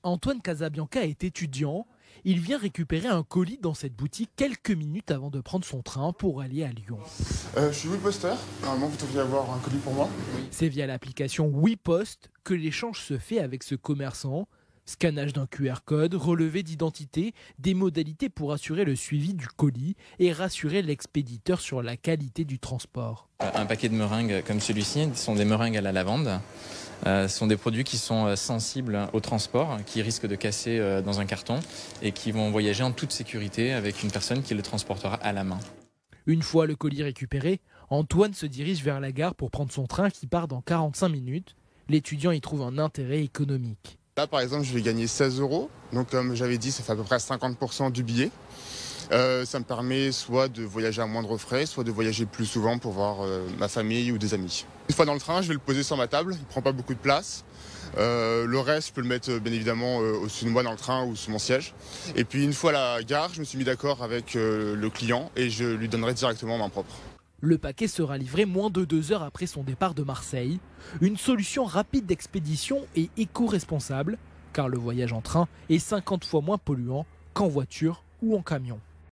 Antoine Casabianca est étudiant. Il vient récupérer un colis dans cette boutique quelques minutes avant de prendre son train pour aller à Lyon. Je suis WePoster. Normalement, vous devriez avoir un colis pour moi. C'est via l'application WePost que l'échange se fait avec ce commerçant. Scannage d'un QR code, relevé d'identité, des modalités pour assurer le suivi du colis et rassurer l'expéditeur sur la qualité du transport. Un paquet de meringues comme celui-ci sont des meringues à la lavande. Ce sont des produits qui sont sensibles au transport, qui risquent de casser dans un carton et qui vont voyager en toute sécurité avec une personne qui le transportera à la main. Une fois le colis récupéré, Antoine se dirige vers la gare pour prendre son train qui part dans 45 minutes. L'étudiant y trouve un intérêt économique. Là, par exemple, je vais gagner 16 €. Donc, comme j'avais dit, ça fait à peu près 50% du billet. Ça me permet soit de voyager à moindre frais, soit de voyager plus souvent pour voir ma famille ou des amis. Une fois dans le train, je vais le poser sur ma table. Il ne prend pas beaucoup de place. Le reste, je peux le mettre bien évidemment au-dessus de moi dans le train ou sous mon siège. Et puis, une fois à la gare, je me suis mis d'accord avec le client et je lui donnerai directement en main propre. Le paquet sera livré moins de 2 heures après son départ de Marseille. Une solution rapide d'expédition et éco-responsable, car le voyage en train est 50 fois moins polluant qu'en voiture ou en camion.